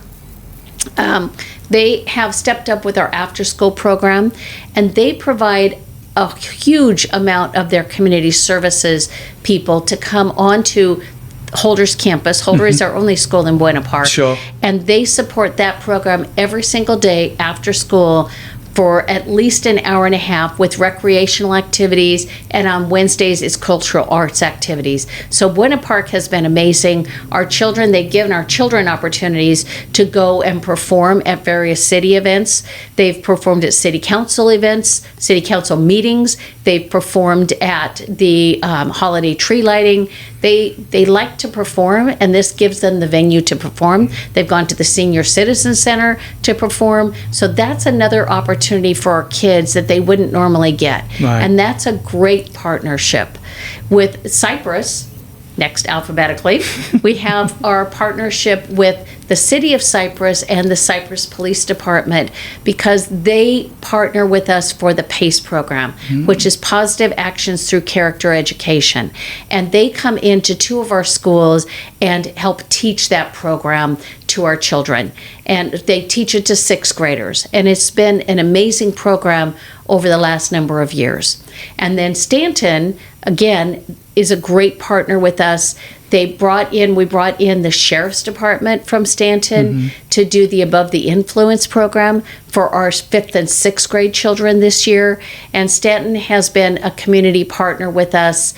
They have stepped up with our after-school program, and they provide a huge amount of their community services people to come onto Holder's campus. Holder is our only school in Buena Park. Sure. And they support that program every single day after school for at least an hour and a half with recreational activities, and on Wednesdays it's cultural arts activities. So Buena Park has been amazing. They've given our children opportunities to go and perform at various city events. They've performed at city council events, city council meetings. They've performed at the holiday tree lighting. They like to perform, and this gives them the venue to perform. They've gone to the Senior Citizen Center to perform. So that's another opportunity for our kids that they wouldn't normally get. Right. And that's a great partnership. With Cypress, next alphabetically, we have our partnership with the City of Cypress and the Cypress Police Department, because they partner with us for the PACE program, which is Positive Actions Through Character Education. And they come into 2 of our schools and help teach that program to our children. And they teach it to 6th graders. And it's been an amazing program over the last number of years. And then Stanton, again, is a great partner with us. we brought in the Sheriff's Department from Stanton to do the Above the Influence program for our 5th and 6th grade children this year. And Stanton has been a community partner with us.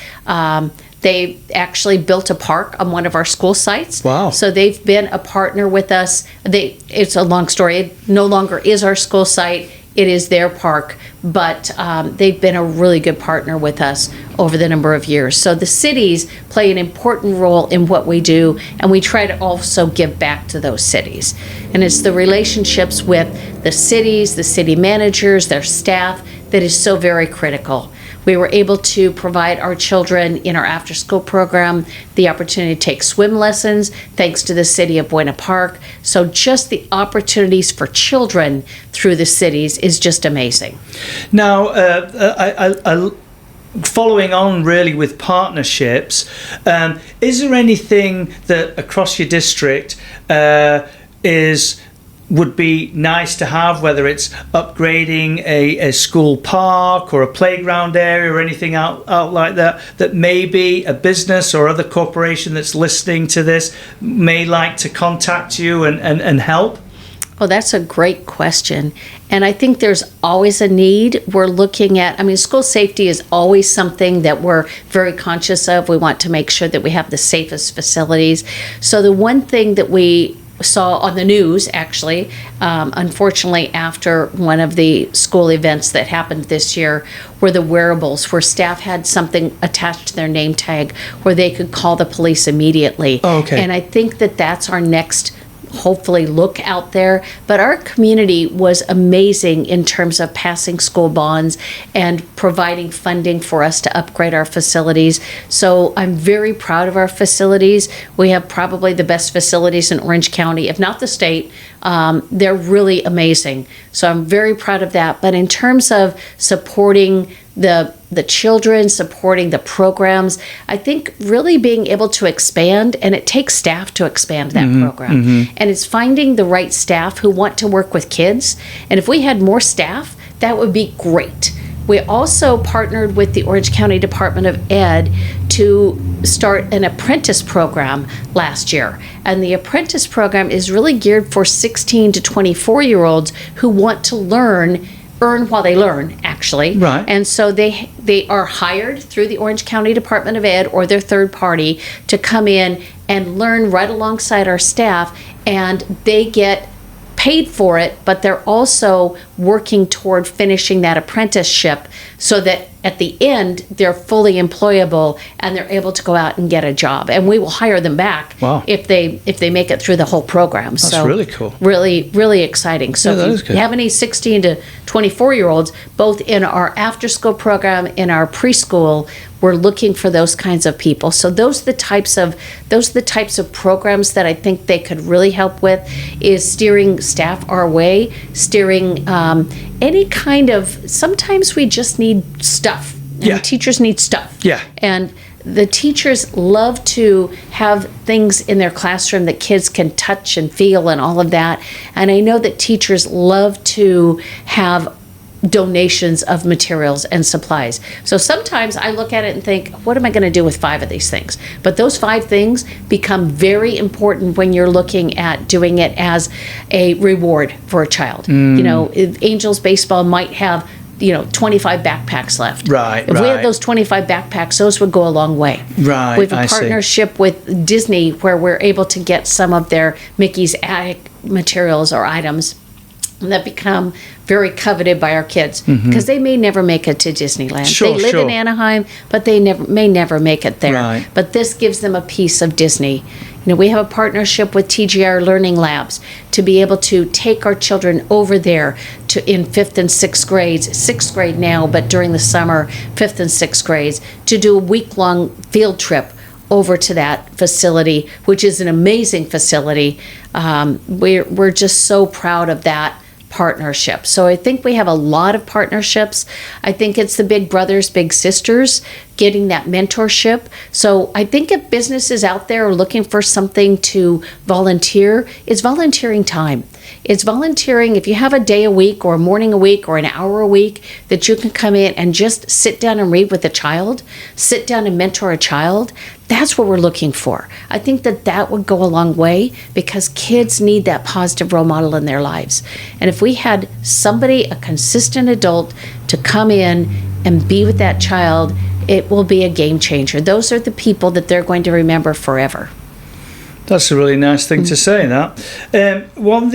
They actually built a park on one of our school sites. Wow. So they've been a partner with us. It's a long story. It no longer is our school site. It is their park, but they've been a really good partner with us over the number of years. So the cities play an important role in what we do, and we try to also give back to those cities. And it's the relationships with the cities, the city managers, their staff, that is so very critical. We were able to provide our children in our after-school program the opportunity to take swim lessons, thanks to the city of Buena Park. So just the opportunities for children through the cities is just amazing. Now, following on really with partnerships, is there anything that across your district would be nice to have, whether it's upgrading a school park or a playground area or anything out like that maybe a business or other corporation that's listening to this may like to contact you and help? Oh, that's a great question. And I think there's always a need. We're looking at, school safety is always something that we're very conscious of. We want to make sure that we have the safest facilities. So the one thing that we saw on the news, actually, unfortunately, after one of the school events that happened this year, were the wearables, where staff had something attached to their name tag where they could call the police immediately. Oh, okay. And I think that that's our next, hopefully, look out there. But our community was amazing in terms of passing school bonds and providing funding for us to upgrade our facilities. So I'm very proud of our facilities. We have probably the best facilities in Orange County, if not the state. They're really amazing. So I'm very proud of that. But in terms of supporting the children, supporting the programs, I think really being able to expand, and it takes staff to expand that program. And it's finding the right staff who want to work with kids. And if we had more staff, that would be great. We also partnered with the Orange County Department of Ed to start an apprentice program last year. And the apprentice program is really geared for 16 to 24-year-olds who want to earn while they learn, actually. Right. And so they are hired through the Orange County Department of Ed or their third party to come in and learn right alongside our staff, and they get paid for it, but they're also working toward finishing that apprenticeship so that at the end they're fully employable and they're able to go out and get a job, and we will hire them back. Wow. if they make it through the whole program. That's so really cool. Really exciting. So Yeah, that is if good. you have any 16 to 24-year-olds, both in our after-school program, in our preschool, we're looking for those kinds of people. So those are the types of programs that I think they could really help with, is steering staff our way, steering any kind of, sometimes we just need stuff. And Yeah. teachers need stuff. Yeah. And the teachers love to have things in their classroom that kids can touch and feel and all of that. And I know that teachers love to have donations of materials and supplies. So sometimes I look at it and think, what am I going to do with 5 of these things? But those 5 things become very important when you're looking at doing it as a reward for a child. You know, Angels baseball might have 25 backpacks left. Right, If we right. had those 25 backpacks, those would go a long way. Right, We have I a see. partnership with Disney where we're able to get some of their Mickey's Attic materials or items that become very coveted by our kids, because they may never make it to Disneyland. Sure, they live in sure. Anaheim, but they may never make it there. Right. But this gives them a piece of Disney. We have a partnership with TGR Learning Labs to be able to take our children over there in 5th and 6th grades, 6th grade now, but during the summer, 5th and 6th grades, to do a week-long field trip over to that facility, which is an amazing facility. We're just so proud of that partnership. So I think we have a lot of partnerships. I think it's the big brothers, big sisters getting that mentorship. So I think if businesses out there are looking for something to volunteer, it's volunteering time. It's volunteering. If you have a day a week or a morning a week or an hour a week that you can come in and just sit down and read with a child, sit down and mentor a child, That's what we're looking for. I think that would go a long way, because kids need that positive role model in their lives. And if we had somebody, a consistent adult, to come in and be with that child, it will be a game changer. Those are the people that they're going to remember forever. That's a really nice thing to say. That one of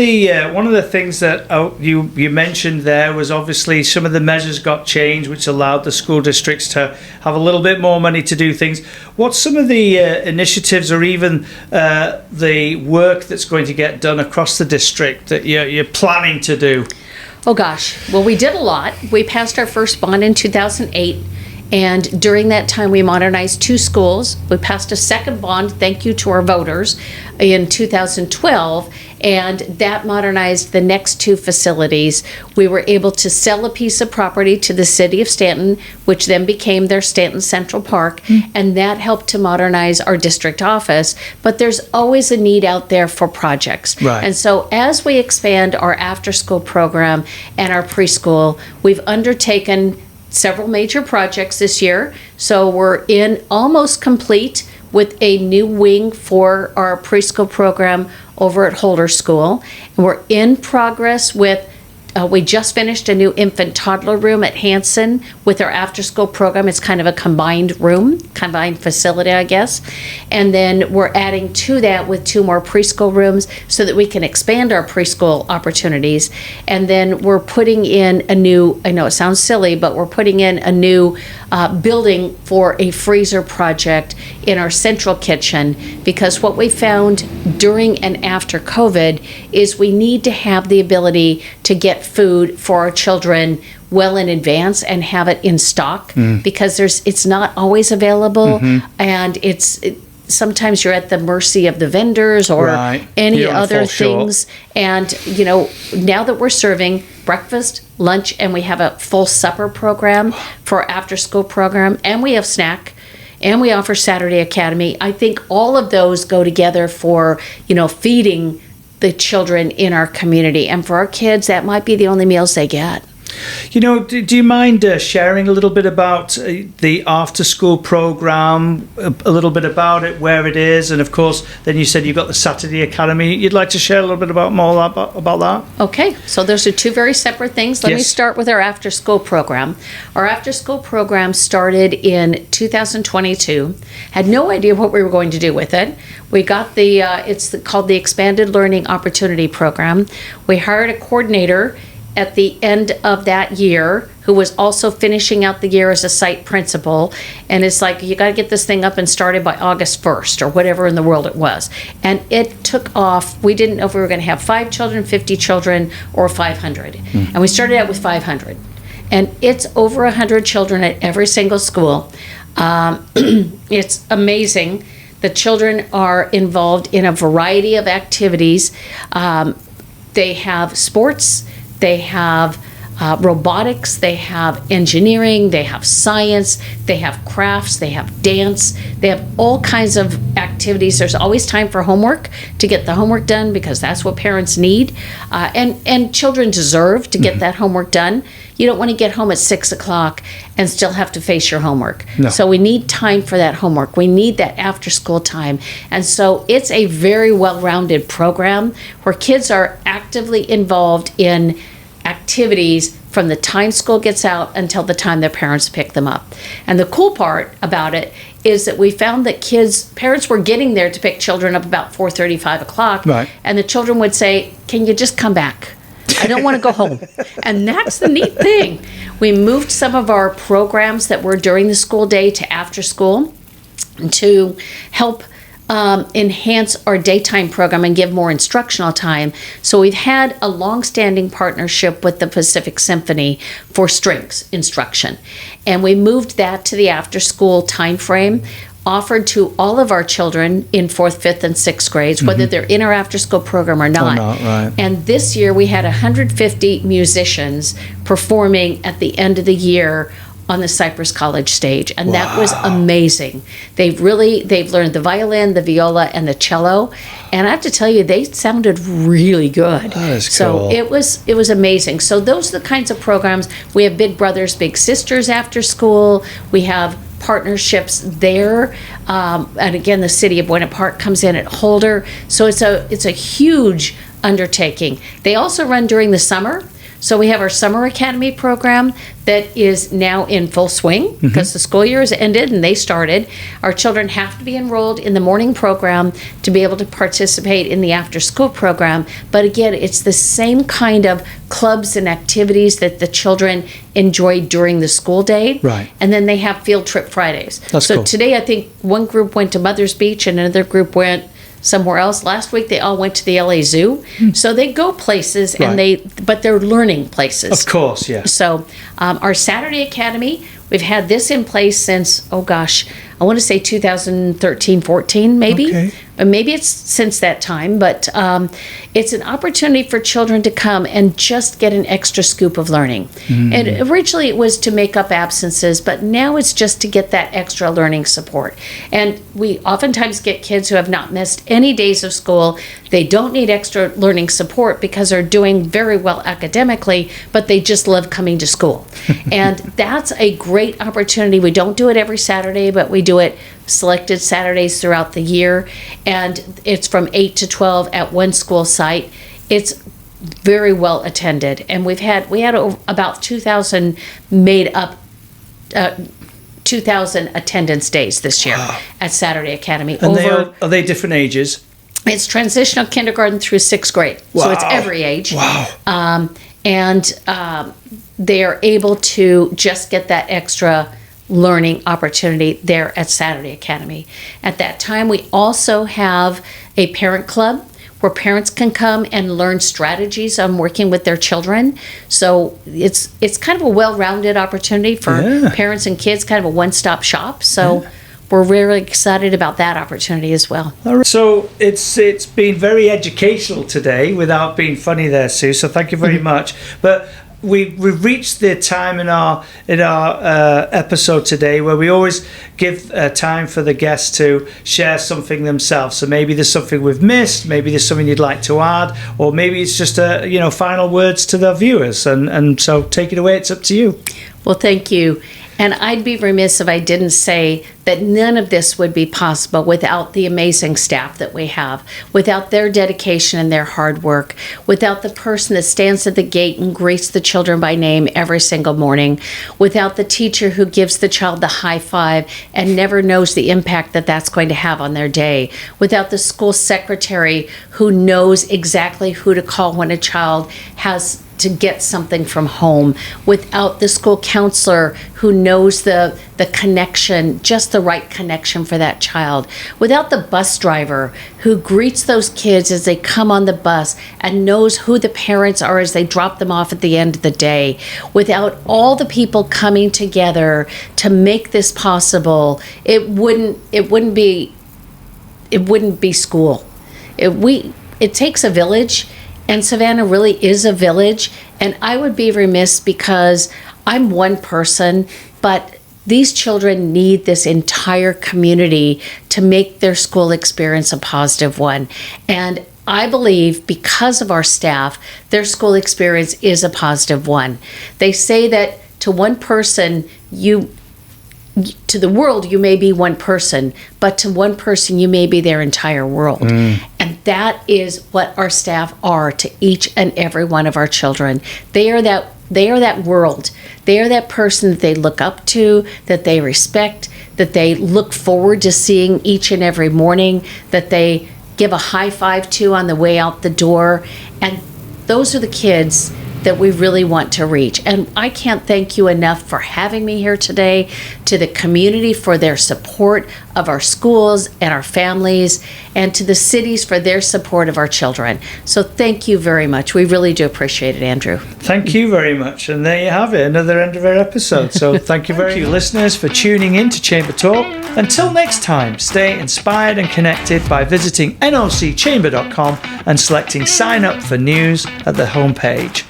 the things that you mentioned there was obviously some of the measures got changed, which allowed the school districts to have a little bit more money to do things. What's some of the initiatives, or even the work that's going to get done across the district that you're planning to do? Oh gosh, well, we did a lot. We passed our first bond in 2008. And during that time, we modernized 2 schools. We passed a second bond, thank you to our voters, in 2012, and that modernized the next 2 facilities. We were able to sell a piece of property to the city of Stanton, which then became their Stanton Central Park, and that helped to modernize our district office. But there's always a need out there for projects. Right. And so as we expand our after-school program and our preschool, we've undertaken several major projects this year. So we're almost complete with a new wing for our preschool program over at Holder School. And we're in progress with we just finished a new infant toddler room at Hanson with our after school program. It's kind of a combined facility, I guess. And then we're adding to that with 2 more preschool rooms so that we can expand our preschool opportunities. And then we're putting in a new, I know it sounds silly, but we're putting in a new building for a freezer project in our central kitchen, because what we found during and after COVID is we need to have the ability to get food for our children well in advance and have it in stock, because it's not always available, and sometimes you're at the mercy of the vendors or any other things. And now that we're serving breakfast, lunch, and we have a full supper program for our after school program, and we have snack, and we offer Saturday Academy, I think all of those go together for feeding the children in our community. And for our kids, that might be the only meals they get. Do you mind sharing a little bit about the after-school program, a little bit about it, where it is, and of course, then you said you've got the Saturday Academy. You'd like to share a little bit about that? Okay, so those are 2 very separate things. Let me start with our after-school program. Our after-school program started in 2022. Had no idea what we were going to do with it. We got it's called the Expanded Learning Opportunity Program. We hired a coordinator at the end of that year who was also finishing out the year as a site principal, and it's like, you got to get this thing up and started by August 1st or whatever in the world it was. And it took off. We didn't know if we were going to have 5 children, 50 children, or 500. And we started out with 500. And it's over 100 children at every single school. It's amazing. The children are involved in a variety of activities. They have sports, they have robotics, they have engineering, they have science, they have crafts, they have dance, they have all kinds of activities. There's always time for homework, to get the homework done, because that's what parents need. And children deserve to get that homework done. You don't want to get home at 6 o'clock and still have to face your homework. No. So we need time for that homework. We need that after school time. And so it's a very well-rounded program where kids are actively involved in activities from the time school gets out until the time their parents pick them up. And the cool part about it is that we found that parents were getting there to pick children up about 4:30, 5 o'clock. Right. And the children would say, "Can you just come back? I don't want to go home." And that's the neat thing. We moved some of our programs that were during the school day to after school to help enhance our daytime program and give more instructional time. So we've had a long-standing partnership with the Pacific Symphony for strings instruction. And we moved that to the after-school time frame, offered to all of our children in 4th, 5th, and 6th grades, whether they're in our after-school program or not. Right. And this year we had 150 musicians performing at the end of the year on the Cypress College stage, and that was amazing. They've learned the violin, the viola, and the cello, and I have to tell you, they sounded really good. That is so cool. it was amazing. So those are the kinds of programs. We have Big Brothers Big Sisters after school. We have partnerships there, and again, the city of Buena Park comes in at Holder. So it's a huge undertaking. They also run during the summer. So we have our Summer Academy program that is now in full swing because the school year has ended and they started. Our children have to be enrolled in the morning program to be able to participate in the after-school program. But again, it's the same kind of clubs and activities that the children enjoy during the school day. Right. And then they have field trip Fridays. That's cool. Today, I think one group went to Mother's Beach and another group went somewhere else. Last week they all went to the LA Zoo. So they go places and but they're learning places. Of course, yeah. So our Saturday Academy, we've had this in place since, I want to say 2013, 14 maybe. Okay. Maybe it's since that time, but it's an opportunity for children to come and just get an extra scoop of learning. And originally it was to make up absences, but now it's just to get that extra learning support. And we oftentimes get kids who have not missed any days of school. They don't need extra learning support because they're doing very well academically, but they just love coming to school. And that's a great opportunity. We don't do it every Saturday, but we do it selected Saturdays throughout the year, and it's from 8 to 12 at one school site. It's very well attended, and we had about 2,000 made up 2,000 attendance days this year at Saturday Academy. And are they different ages? It's transitional kindergarten through 6th grade, so it's every age. Wow. They are able to just get that extra learning opportunity there at Saturday Academy. At that time, we also have a parent club where parents can come and learn strategies on working with their children. So it's kind of a well-rounded opportunity for parents and kids, kind of a one-stop shop. So we're really excited about that opportunity as well. All right. So it's been very educational today without being funny there, Sue. So thank you very much. But we've reached the time in our episode today where we always give time for the guests to share something themselves. So maybe there's something we've missed, maybe there's something you'd like to add, or maybe it's just final words to the viewers. And so take it away. It's up to you. Well, thank you. And I'd be remiss if I didn't say that none of this would be possible without the amazing staff that we have, without their dedication and their hard work, without the person that stands at the gate and greets the children by name every single morning, without the teacher who gives the child the high five and never knows the impact that that's going to have on their day, without the school secretary who knows exactly who to call when a child has to get something from home, without the school counselor who knows the connection, just the right connection for that child, without the bus driver who greets those kids as they come on the bus and knows who the parents are as they drop them off at the end of the day, without all the people coming together to make this possible, it wouldn't be school. It takes a village. And Savanna really is a village, and I would be remiss because I'm one person, but these children need this entire community to make their school experience a positive one. And I believe because of our staff, their school experience is a positive one. They say that to one person, to the world, you may be one person, but to one person, you may be their entire world. And that is what our staff are to each and every one of our children. They are that world. They are that person that they look up to, that they respect, that they look forward to seeing each and every morning, that they give a high five to on the way out the door. And those are the kids that we really want to reach. And I can't thank you enough for having me here today, to the community for their support of our schools and our families, and to the cities for their support of our children. So thank you very much. We really do appreciate it, Andrew. Thank you very much. And there you have it, another end of our episode. So thank you very much, listeners, for tuning in to Chamber Talk. Until next time, stay inspired and connected by visiting nocchamber.com and selecting sign up for news at the homepage.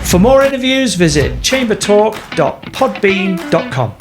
For more interviews, visit chambertalk.podbean.com.